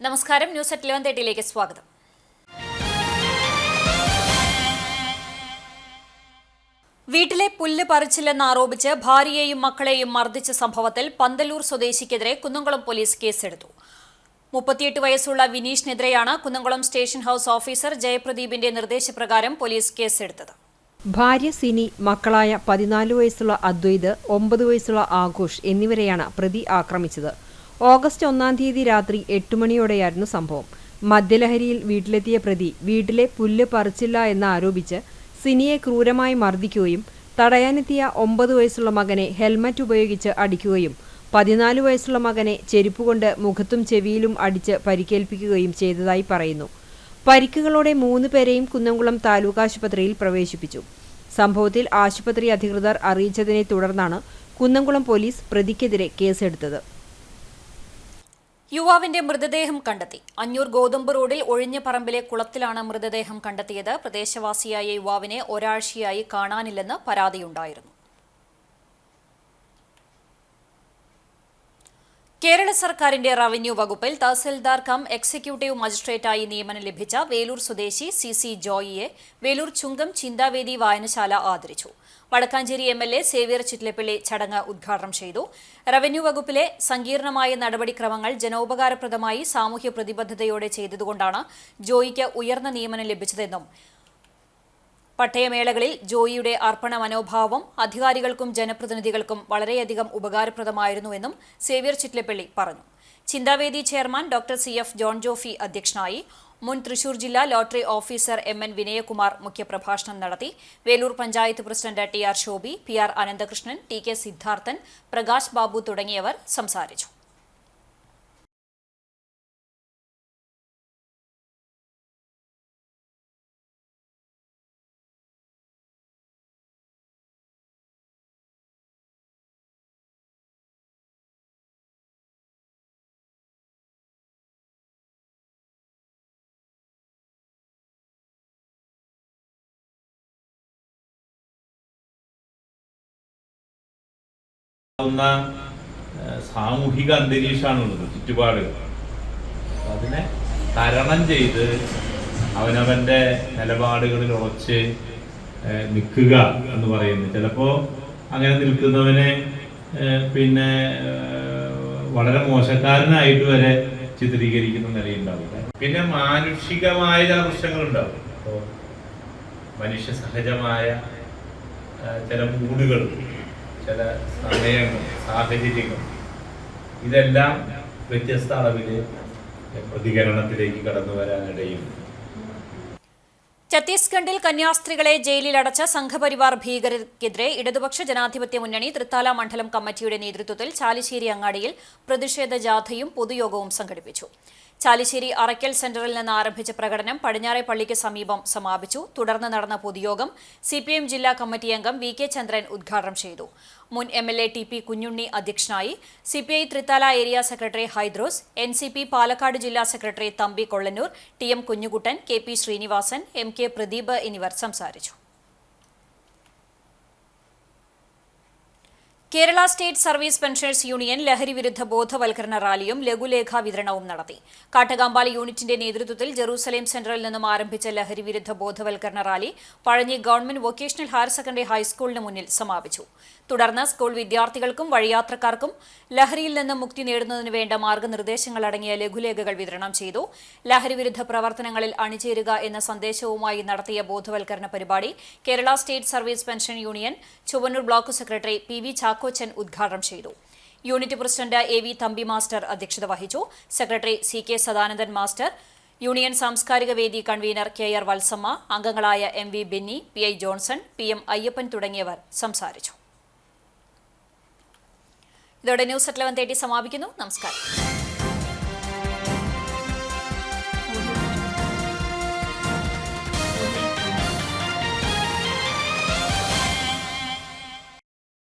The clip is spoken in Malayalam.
നമസ്കാരം, ന്യൂസ് അറ്റ് 11:30 സ്വാഗതം. വീട്ടിലെ പുല്ല് പറിച്ചില്ലെന്ന് ആരോപിച്ച് ഭാര്യയെയും മക്കളെയും മർദ്ദിച്ച സംഭവത്തിൽ പന്തല്ലൂർ സ്വദേശിക്കെതിരെ കുന്നംകുളം പോലീസ് കേസെടുത്തു. 38 വയസ്സുള്ള വിനീഷിനെതിരെയാണ് കുന്നംകുളം സ്റ്റേഷൻ ഹൌസ് ഓഫീസർ ജയപ്രദീപിന്റെ നിർദ്ദേശപ്രകാരം പോലീസ് കേസെടുത്തത്. ഭാര്യ സിനി, മക്കളായ 14 വയസ്സുള്ള അദ്വൈത്, 9 വയസ്സുള്ള ആഘോഷ് എന്നിവരെയാണ് പ്രതി ആക്രമിച്ചത്. ഓഗസ്റ്റ് 1-ാം തീയതി രാത്രി 8 മണിയോടെയായിരുന്നു സംഭവം. മദ്യലഹരിയിൽ വീട്ടിലെത്തിയ പ്രതി വീട്ടിലെ പുല്ല് പറിച്ചില്ല എന്നാരോപിച്ച് സിനിയെ ക്രൂരമായി മർദ്ദിക്കുകയും തടയാനെത്തിയ 9 വയസ്സുള്ള മകനെ ഹെൽമറ്റ് ഉപയോഗിച്ച് അടിക്കുകയും 14 വയസ്സുള്ള മകനെ ചെരുപ്പുകൊണ്ട് മുഖത്തും ചെവിയിലും അടിച്ച് പരിക്കേൽപ്പിക്കുകയും ചെയ്തതായി പറയുന്നു. പരിക്കുകളോടെ 3 പേരെയും കുന്നംകുളം താലൂക്ക് ആശുപത്രിയിൽ പ്രവേശിപ്പിച്ചു. സംഭവത്തിൽ ആശുപത്രി അധികൃതർ അറിയിച്ചതിനെ തുടർന്നാണ് കുന്നംകുളം പോലീസ് പ്രതിക്കെതിരെ കേസെടുത്തത്. യുവാവിന്റെ മൃതദേഹം കണ്ടെത്തി. അഞ്ഞൂർ ഗോതമ്പ് റോഡിൽ ഒഴിഞ്ഞ പറമ്പിലെ കുളത്തിലാണ് മൃതദേഹം കണ്ടെത്തിയത്. പ്രദേശവാസിയായ യുവാവിനെ ഒരാഴ്ചയായി കാണാനില്ലെന്ന് പരാതിയുണ്ടായിരുന്നു. കേരള സർക്കാരിന്റെ റവന്യൂ വകുപ്പിൽ തഹസിൽദാർ കം എക്സിക്യൂട്ടീവ് മജിസ്ട്രേറ്റായി നിയമനം ലഭിച്ച വേലൂർ സ്വദേശി CC ജോയിയെ വേലൂർ ചുങ്കം ചിന്താവേദി വായനശാല ആദരിച്ചു. വടക്കാഞ്ചേരി MLA സേവ്യർ ചിറ്റ്ലപ്പള്ളി ചടങ്ങ് ഉദ്ഘാടനം ചെയ്തു. റവന്യൂ വകുപ്പിലെ സങ്കീർണമായ നടപടിക്രമങ്ങൾ ജനോപകാരപ്രദമായി സാമൂഹ്യ പ്രതിബദ്ധതയോടെ ചെയ്തതുകൊണ്ടാണ് ജോയിക്ക് ഉയർന്ന നിയമനം ലഭിച്ചതെന്നും പട്ടയമേളകളിൽ ജോയിയുടെ അർപ്പണ മനോഭാവം അധികാരികൾക്കും ജനപ്രതിനിധികൾക്കും വളരെയധികം ഉപകാരപ്രദമായിരുന്നുവെന്നും സേവ്യർ ചിറ്റ്ലപ്പള്ളി പറഞ്ഞു. Chinthavedi chairman doctor CF John Jophy അധ്യക്ഷനായി. മുൻ തൃശൂർ ജില്ലാ ലോട്ടറി ഓഫീസർ MN വിനയകുമാർ മുഖ്യപ്രഭാഷണം നടത്തി. Velur panchayat president TR Shobhi, PR Ananthakrishnan, TK Siddharthan, Prakash Babu തുടങ്ങിയവർ സംസാരിച്ചു. സാമൂഹിക അന്തരീക്ഷമാണുള്ളത്, ചുറ്റുപാടുകൾ. അതിനെ തരണം ചെയ്ത് അവനവൻ്റെ നിലപാടുകളിൽ ഉറച്ച് നിൽക്കുക എന്ന് പറയുന്നത് ചിലപ്പോൾ അങ്ങനെ നിൽക്കുന്നവനെ പിന്നെ വളരെ മോശക്കാരനായിട്ട് വരെ ചിത്രീകരിക്കുന്ന നിലയുണ്ടാവില്ല. പിന്നെ മാനുഷികമായ ചില പ്രശ്നങ്ങളുണ്ടാവും. അപ്പോൾ മനുഷ്യ സഹജമായ ചില മൂടുകൾ, ചില സമയങ്ങൾ, സാഹചര്യങ്ങൾ, ഇതെല്ലാം വ്യത്യസ്ത അളവിൽ പ്രതികരണത്തിലേക്ക് കടന്നു വരാനിടയും. ഛത്തീസ്ഗഡിൽ കന്യാസ്ത്രീകളെ ജയിലിലടച്ച സംഘപരിവാർ ഭീകരർക്കെതിരെ ഇടതുപക്ഷ ജനാധിപത്യ മുന്നണി തൃത്താല മണ്ഡലം കമ്മിറ്റിയുടെ നേതൃത്വത്തിൽ ചാലിശ്ശേരി അങ്ങാടിയിൽ പ്രതിഷേധ ജാഥയും പൊതുയോഗവും സംഘടിപ്പിച്ചു. ചാലിശ്ശേരി അറയ്ക്കൽ സെന്ററിൽ നിന്ന് ആരംഭിച്ച പ്രകടനം പടിഞ്ഞാറെ പള്ളിക്ക് സമീപം സമാപിച്ചു. തുടർന്ന് നടന്ന പൊതുയോഗം CPM ജില്ലാ കമ്മിറ്റി അംഗം VK ചന്ദ്രൻ ഉദ്ഘാടനം ചെയ്തു. മുൻ MLA TP കുഞ്ഞുണ്ണി അധ്യക്ഷനായി. CPI Thrithala area secretary Haidros, NCP Palakkad ജില്ലാ secretary Thampi Kollannur, TM Kunjukuttan, KP Srinivasan, MK Pradeep എന്നിവർ സംസാരിച്ചു. Kerala state service pensioners union ലഹരി വിരുദ്ധ ബോധവൽക്കരണ റാലിയും ലഘുലേഖാ വിതരണവും നടത്തി. കാട്ടകാമ്പാല യൂണിറ്റിന്റെ നേതൃത്വത്തിൽ ജെറൂസലേം സെന്ററിൽ നിന്നും ആരംഭിച്ച ലഹരി വിരുദ്ധ ബോധവൽക്കരണ rally Pazhanji government vocational higher secondary ഹൈസ്കൂളിന് മുന്നിൽ സമാപിച്ചു. തുടർന്ന് സ്കൂൾ വിദ്യാർത്ഥികൾക്കും വഴിയാത്രക്കാർക്കും ലഹരിയിൽ നിന്ന് മുക്തി നേടുന്നതിന് വേണ്ട മാർഗനിർദ്ദേശങ്ങൾ അടങ്ങിയ ലഘുലേഖകൾ വിതരണം ചെയ്തു. ലഹരി വിരുദ്ധ പ്രവർത്തനങ്ങളിൽ അണിചേരുക എന്ന സന്ദേശവുമായി നടത്തിയ ബോധവൽക്കരണ പരിപാടി Kerala state service pension union Chowwannur block secretary PV Chackochan ഉദ്ഘാടനം ചെയ്തു. Unit president AV Thampi master അധ്യക്ഷത വഹിച്ചു. Secretary CK Sadanandan master, union സാംസ്കാരിക വേദി കൺവീനർ KR വത്സമ്മ, അംഗങ്ങളായ MV Benny, PI Johnson, PM Ayyappan തുടങ്ങിയവർ സംസാരിച്ചു. ഇതോടെ ന്യൂസ് അറ്റ് 11:30 സമാപിക്കുന്നു. നമസ്കാരം.